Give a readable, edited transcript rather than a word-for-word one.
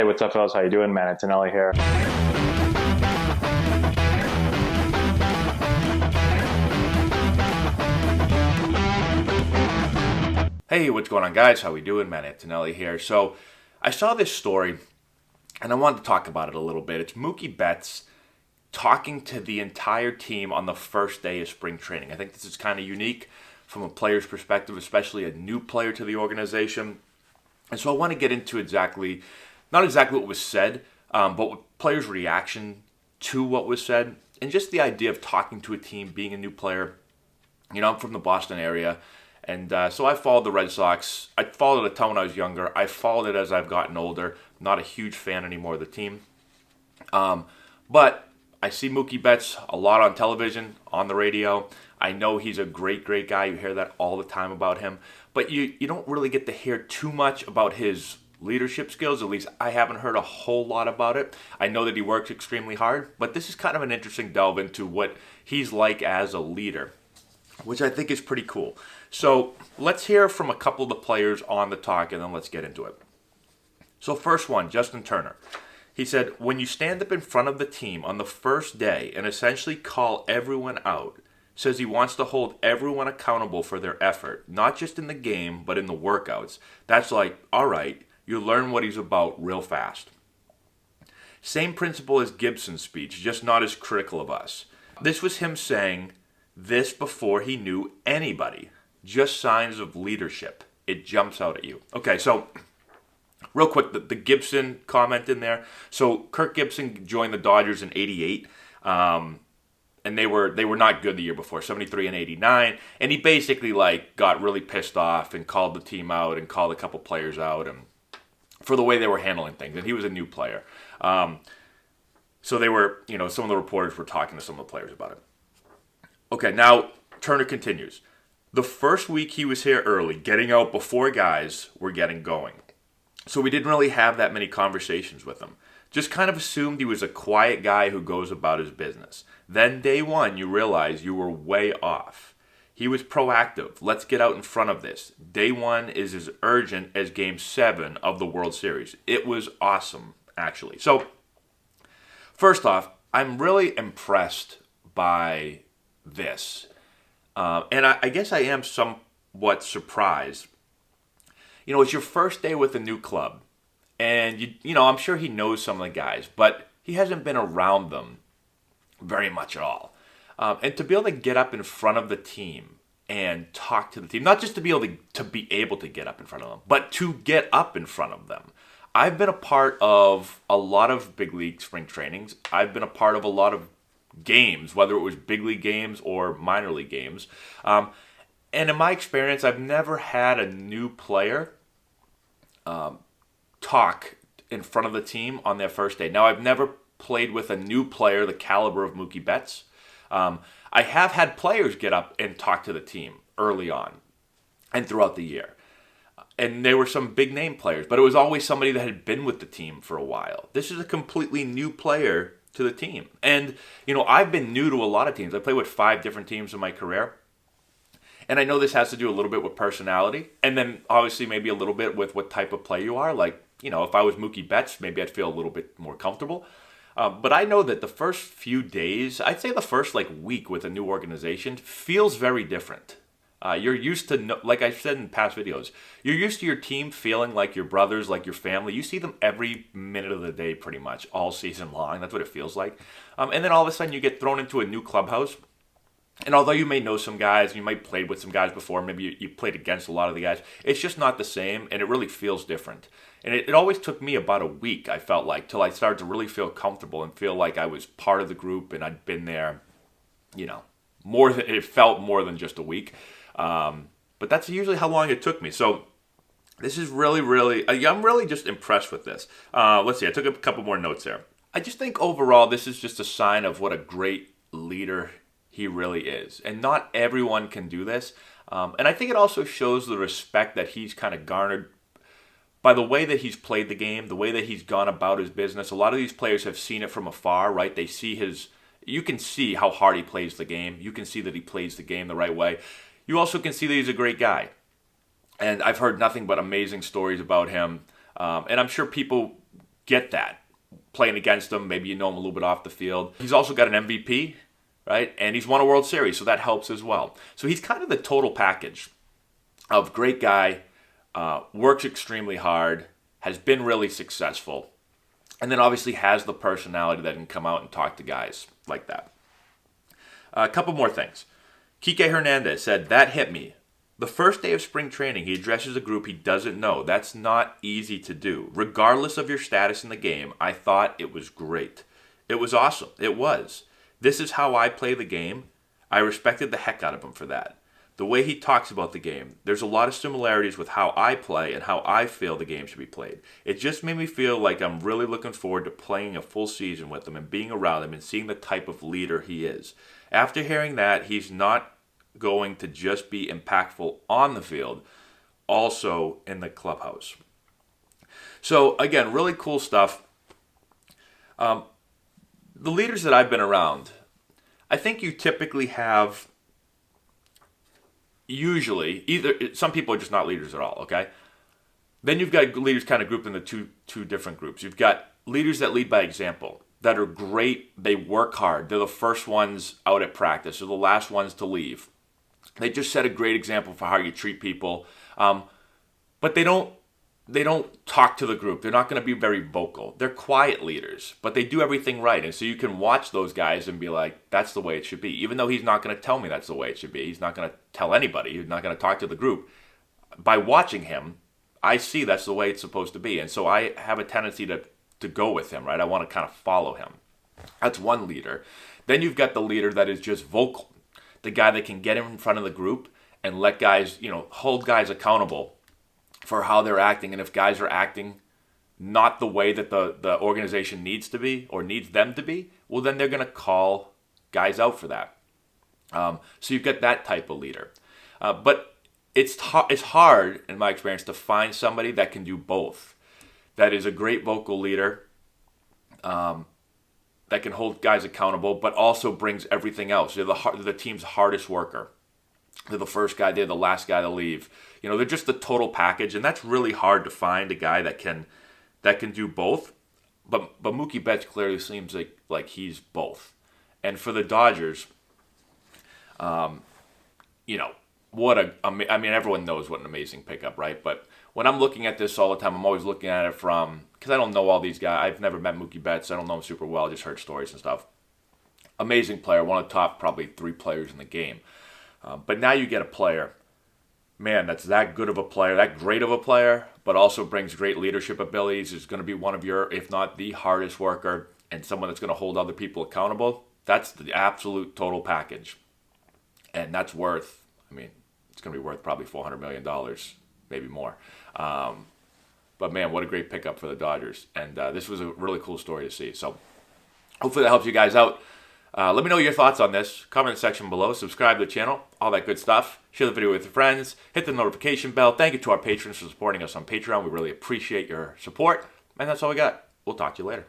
Hey, what's up, fellas? How you doing, man? Antonelli here. Hey, what's going on, guys? How we doing? Man, Antonelli here. So, I saw this story, and I wanted to talk about it a little bit. It's Mookie Betts talking to the entire team on the first day of spring training. I think this is kind of unique from a player's perspective, especially a new player to the organization. And so I want to get into not exactly what was said, but what players' reaction to what was said, and just the idea of talking to a team, being a new player. I'm from the Boston area, and so I followed the Red Sox. I followed it a ton when I was younger. I followed it as I've gotten older. Not a huge fan anymore of the team. But I see Mookie Betts a lot on television, on the radio. I know he's a great, great guy. You hear that all the time about him. But you don't really get to hear too much about his leadership skills. At least I haven't heard a whole lot about it. I know that he works extremely hard, but this is kind of an interesting delve into what he's like as a leader, which I think is pretty cool. So let's hear from a couple of the players on the talk, and then let's get into it. So first one, Justin Turner. He said, when you stand up in front of the team on the first day and essentially call everyone out, says he wants to hold everyone accountable for their effort, not just in the game, but in the workouts. That's like, all right, you learn what he's about real fast. Same principle as Gibson's speech, just not as critical of us. This was him saying this before he knew anybody. Just signs of leadership. It jumps out at you. Okay, so real quick, the Gibson comment in there. So Kirk Gibson joined the Dodgers in '88, and they were not good the year before, 73 and 89. And he basically got really pissed off and called the team out and called a couple players out and for the way they were handling things. And he was a new player, so they were, some of the reporters were talking to some of the players about it. Okay, now Turner continues. The first week he was here early, getting out before guys were getting going. So we didn't really have that many conversations with him. Just kind of assumed he was a quiet guy who goes about his business. Then day one, you realize you were way off. He was proactive. Let's get out in front of this. Day one is as urgent as Game 7 of the World Series. It was awesome, actually. So, first off, I'm really impressed by this. And I guess I am somewhat surprised. It's your first day with a new club. And, I'm sure he knows some of the guys, but he hasn't been around them very much at all. And to be able to get up in front of the team and talk to the team, not just to be able to get up in front of them, but to get up in front of them. I've been a part of a lot of big league spring trainings. I've been a part of a lot of games, whether it was big league games or minor league games. And in my experience, I've never had a new player talk in front of the team on their first day. Now, I've never played with a new player the caliber of Mookie Betts. I have had players get up and talk to the team early on and throughout the year. And there were some big name players, but it was always somebody that had been with the team for a while. This is a completely new player to the team. And, I've been new to a lot of teams. I played with 5 different teams in my career. And I know this has to do a little bit with personality. And then obviously maybe a little bit with what type of player you are. If I was Mookie Betts, maybe I'd feel a little bit more comfortable. But I know that the first few days, I'd say the first week with a new organization feels very different. You're used to, like I said in past videos, you're used to your team feeling like your brothers, like your family. You see them every minute of the day pretty much, all season long. That's what it feels like. And then all of a sudden you get thrown into a new clubhouse. And although you may know some guys, you might played with some guys before, maybe you played against a lot of the guys, it's just not the same, and it really feels different. And it always took me about a week, I felt like, till I started to really feel comfortable and feel like I was part of the group and I'd been there, it felt more than just a week. But that's usually how long it took me. So this is really, really, I'm really just impressed with this. Let's see, I took a couple more notes there. I just think overall this is just a sign of what a great leader he really is. And not everyone can do this. And I think it also shows the respect that he's kind of garnered by the way that he's played the game, the way that he's gone about his business. A lot of these players have seen it from afar, right? They see you can see how hard he plays the game. You can see that he plays the game the right way. You also can see that he's a great guy. And I've heard nothing but amazing stories about him. And I'm sure people get that. Playing against him, maybe you know him a little bit off the field. He's also got an MVP, right? And he's won a World Series, so that helps as well. So he's kind of the total package of great guy, works extremely hard, has been really successful, and then obviously has the personality that can come out and talk to guys like that. A couple more things. Kike Hernandez said, "That hit me. The first day of spring training, he addresses a group he doesn't know. That's not easy to do. Regardless of your status in the game, I thought it was great. It was awesome. It was. This is how I play the game. I respected the heck out of him for that. The way he talks about the game, there's a lot of similarities with how I play and how I feel the game should be played. It just made me feel like I'm really looking forward to playing a full season with him and being around him and seeing the type of leader he is. After hearing that, he's not going to just be impactful on the field, also in the clubhouse." So again, really cool stuff. The leaders that I've been around, I think you typically have, usually, either some people are just not leaders at all, okay? Then you've got leaders kind of grouped into two different groups. You've got leaders that lead by example, that are great, they work hard, they're the first ones out at practice, they're the last ones to leave. They just set a great example for how you treat people, but they don't talk to the group. They're not going to be very vocal. They're quiet leaders, but they do everything right. And so you can watch those guys and be like, that's the way it should be. Even though he's not going to tell me that's the way it should be. He's not going to tell anybody. He's not going to talk to the group. By watching him, I see that's the way it's supposed to be. And so I have a tendency to go with him, right? I want to kind of follow him. That's one leader. Then you've got the leader that is just vocal. The guy that can get in front of the group and let guys, hold guys accountable for how they're acting. And if guys are acting not the way that the organization needs to be or needs them to be, well, then they're going to call guys out for that. So you've got that type of leader. But it's hard, in my experience, to find somebody that can do both. That is a great vocal leader, that can hold guys accountable, but also brings everything else. They're the team's hardest worker. They're the first guy, they're the last guy to leave. They're just the total package, and that's really hard to find a guy that can do both. But Mookie Betts clearly seems like he's both. And for the Dodgers, everyone knows what an amazing pickup, right? But when I'm looking at this all the time, I'm always looking at it because I don't know all these guys. I've never met Mookie Betts. I don't know him super well. I just heard stories and stuff. Amazing player, one of the top probably 3 players in the game. But now you get a player, man, that's that good of a player, that great of a player, but also brings great leadership abilities, is going to be one of your, if not the hardest worker, and someone that's going to hold other people accountable. That's the absolute total package. And that's worth, it's going to be worth probably $400 million, maybe more. But man, what a great pickup for the Dodgers. And this was a really cool story to see. So hopefully that helps you guys out. Let me know your thoughts on this. Comment section below. Subscribe to the channel. All that good stuff. Share the video with your friends. Hit the notification bell. Thank you to our patrons for supporting us on Patreon. We really appreciate your support. And that's all we got. We'll talk to you later.